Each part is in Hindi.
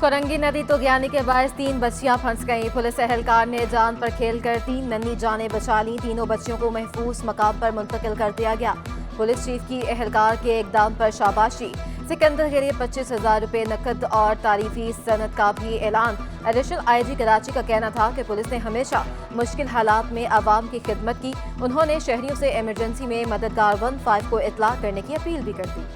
कोरंगी नदी तोगयानी के बायस 3 बच्चियां फंस गईं। पुलिस एहलकार ने जान पर खेलकर 3 नन्ही जानें बचा लीं। तीनों बच्चियों को महफूज मकाम पर मुंतकिल कर दिया गया। पुलिस चीफ की एहलकार के इकदाम पर शाबाशी। सिकंदर के लिए 25,000 रुपए नकद और तारीफी सनद का भी ऐलान। एडिशनल आईजी कराची का कहना था कि पुलिस ने हमेशा मुश्किल हालात में आवाम की खिदमत की। उन्होंने शहरियों से इमरजेंसी में मददगार 15 को इतला करने की अपील भी कर दी।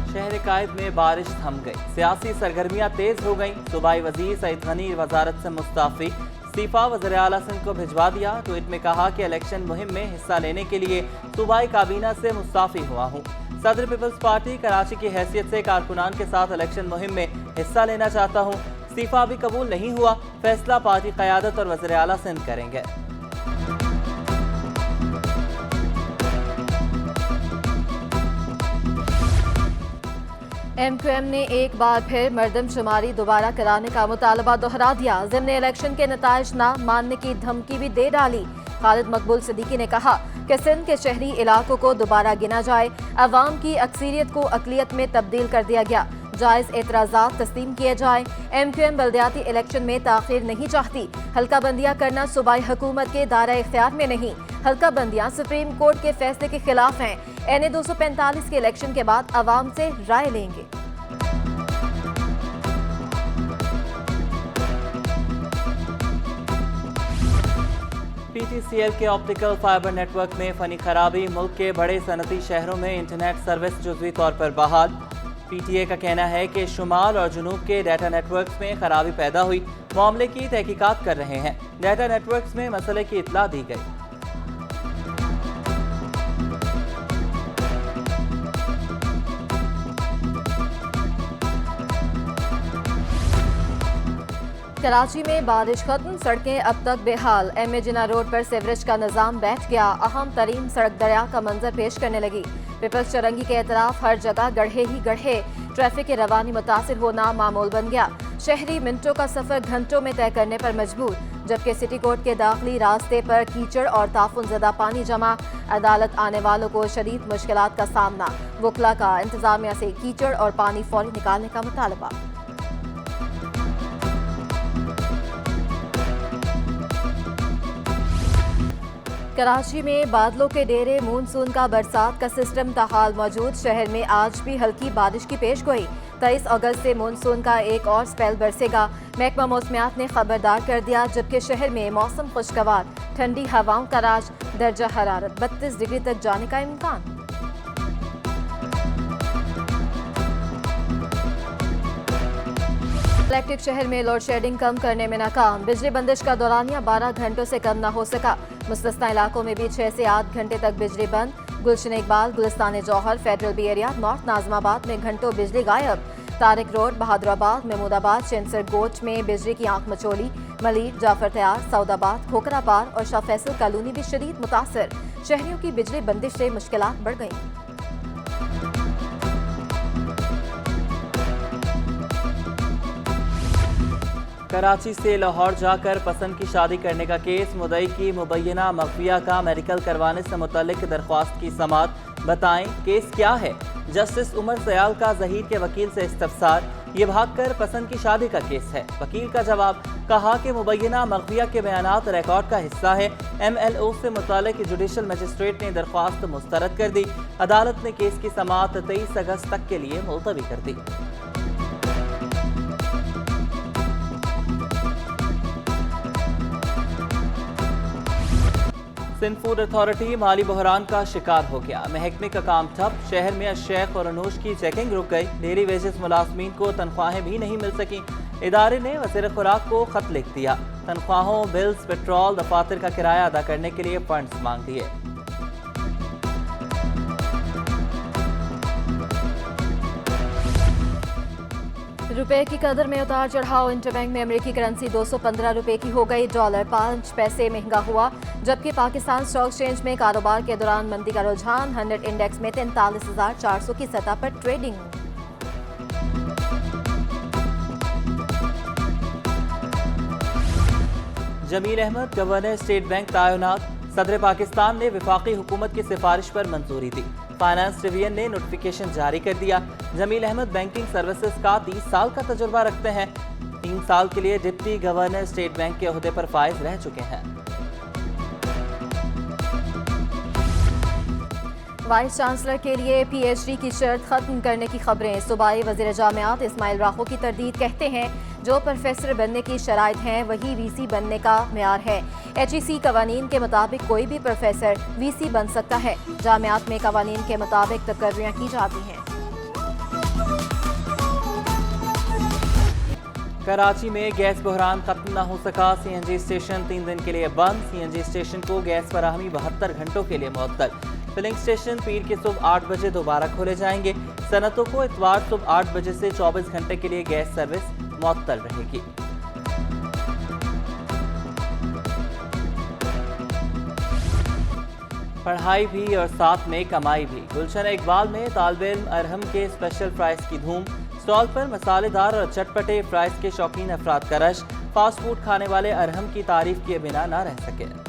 शहर कायद में बारिश थम गई, सियासी सरगर्मियां तेज हो गईं। सूबाई वजीर सईद गनी वजारत से मुस्ताफी, इस्तीफा वज़ीर आला सिंध को भिजवा दिया। ट्वीट में कहा कि इलेक्शन मुहिम में हिस्सा लेने के लिए सूबाई काबीना से मुस्ताफी हुआ हूँ। सदर पीपल्स पार्टी कराची की हैसियत से कारकुनान के साथ इलेक्शन मुहिम में हिस्सा लेना चाहता हूँ। इस्तीफा भी कबूल नहीं हुआ, फैसला पार्टी क़यादत और वज़ीर आला सिंध करेंगे। MQM ने एक बार फिर मरदमशुमारी दोबारा कराने का मुतालबा दोहरा दिया। ज़िम्न इलेक्शन के नताइज न मानने की धमकी भी दे डाली। खालिद मकबूल सिद्दीकी ने कहा कि सिंध के शहरी इलाकों को दोबारा गिना जाए। अवाम की अक्सरियत को अकलियत में तब्दील कर दिया गया। जायज़ एतराज़ात तस्लीम किए जाए। MQM बल्दियाती इलेक्शन में ताख़ीर नहीं चाहती। हल्का बंदियाँ करना सूबाई हुकूमत के दायरा इख्तियार में नहीं। हल्का बंदियाँ सुप्रीम कोर्ट के फैसले के खिलाफ हैं। NA 245 के इलेक्शन के बाद अवाम से राय लेंगे। PTCL के ऑप्टिकल फाइबर नेटवर्क में फनी खराबी, मुल्क के बड़े सनती शहरों में इंटरनेट सर्विस जुज़वी तौर पर बहाल। PTA का कहना है कि शुमाल और जुनूब के डाटा नेटवर्क्स में खराबी पैदा हुई, मामले की तहकीकात कर रहे हैं। डाटा नेटवर्क्स में मसले की इत्तला दी गई। कराची में बारिश खत्म, सड़कें अब तक बेहाल। MA जिन्ना रोड पर सीवरेज का निजाम बैठ गया। अहम तरीन सड़क दरिया का मंजर पेश करने लगी। पीपल्स चरंगी के एतराफ हर जगह गड्ढे ही गड्ढे। ट्रैफिक की रवानी मुतासिर होना मामूल बन गया। शहरी मिनटों का सफर घंटों में तय करने पर मजबूर। जबकि सिटी कोर्ट के दाखिली रास्ते पर कीचड़ और ताफुन ज़दा पानी जमा। अदालत आने वालों को शदीद मुश्किलात का सामना। वकला का इंतजामिया से कीचड़ और पानी फौरी निकालने का मुतालबा। कराची में बादलों के डेरे, मानसून का बरसात का सिस्टम ताहाल मौजूद। शहर में आज भी हल्की बारिश की पेशगोई। 23 अगस्त से मानसून का एक और स्पेल बरसेगा। महकमा मौसमियात ने खबरदार कर दिया। जबकि शहर में मौसम खुशगवार, ठंडी हवाओं का राज। दर्जा हरारत 32 डिग्री तक जाने का इम्कान। इलेक्ट्रिक शहर में लोड शेडिंग कम करने में नाकाम। बिजली बंदिश का दौरानिया 12 घंटों से कम न हो सका। मुस्तस्ना इलाकों में भी 6 से 8 घंटे तक बिजली बंद। Gulshan Iqbal, Gulistan Jauhar, federal B area, north Nazimabad में घंटों बिजली गायब। तारिक रोड, बहादुराबाद, महमूदाबाद, चेंसर गोच में बिजली की आंख मचोली। मलीर, जाफर तैयार, सऊदाबाद, खोखरापार और शाह फैसल कॉलोनी भी शदीद मुतासर। शहरियों की बिजली बंदिश से मुश्किलात बढ़ गईं। कराची से लाहौर जाकर पसंद की शादी करने का केस। मुद्दई की मुबैना मखफिया का मेडिकल करवाने से मुतल्लिक दरख्वास्त की समाअत। बताएं केस क्या है। जस्टिस उमर सयाल का जहीर के वकील से इस्तफसार। ये भागकर पसंद की शादी का केस है। वकील का जवाब, कहा कि मुबैना मखफिया के बयानात रिकॉर्ड का हिस्सा है। MLO से मुतल्लिक जुडिशल मजिस्ट्रेट ने दरख्वास्त मुस्तरद कर दी। अदालत ने केस की समाअत 23 अगस्त तक के लिए मुलतवी कर दी। सिंध फूड अथॉरिटी माली बहरान का शिकार हो गया। महकमे का काम ठप। शहर में अशेख और अनूश की चेकिंग रुक गई। डेली वेजेस मुलाजमीन को तनख्वाहें भी नहीं मिल सकी। इदारे ने वज़ीर खुराक को खत लिख दिया। तनख्वाहों, बिल्स, पेट्रोल, दफातर का किराया अदा करने के लिए फंड्स मांग लिए। रुपए की कदर में उतार चढ़ाव। इंटरबैंक में अमेरिकी करेंसी 215 रुपए की हो गई। डॉलर 5 पैसे महंगा हुआ। जबकि पाकिस्तान स्टॉक एक्सचेंज में कारोबार के दौरान मंदी का रुझान। 100 इंडेक्स में 43,400 की सतह पर trading. Jamil Ahmed governor state bank तैनात। सदर पाकिस्तान ने वफाकी हुकूमत की सिफारिश पर मंजूरी दी। फाइनेंस डिवीजन ने नोटिफिकेशन जारी कर दिया। जमील अहमद बैंकिंग सर्विसेज का 30 साल का तजुर्बा रखते हैं। 3 साल के लिए डिप्टी गवर्नर स्टेट बैंक के ओहदे पर फाइज रह चुके हैं। वाइस चांसलर के लिए PhD की शर्त खत्म करने की खबरें। सूबाई वजीर जामियात इस्माइल राहो की तरदीद कहते हैं जो प्रोफेसर बनने की शराइत हैं वही VC बनने का मेयार है। HEC कवानीन के मुताबिक कोई भी प्रोफेसर VC बन सकता है। जामियात में कवानीन के मुताबिक तकर्रियाँ की जाती हैं। कराची में गैस बहरान खत्म न हो सका। CNG स्टेशन 3 दिन के लिए बंद। CNG स्टेशन को गैस फराहमी 72 घंटों के लिए मुअत्तल। फिलिंग स्टेशन पीर के सुबह 8 बजे दोबारा खोले जाएंगे। सनतों को इतवार सुबह 8 बजे से 24 घंटे के लिए गैस सर्विस मुअत्तल रहेगी। पढ़ाई भी और साथ में कमाई भी। गुलशन इकबाल में तालिबे इल्म अरहम के स्पेशल फ्राइज की धूम। स्टॉल पर मसालेदार और चटपटे फ्राइज के शौकीन अफराद का रश। फास्ट फूड खाने वाले अरहम की तारीफ किए बिना ना रह सके।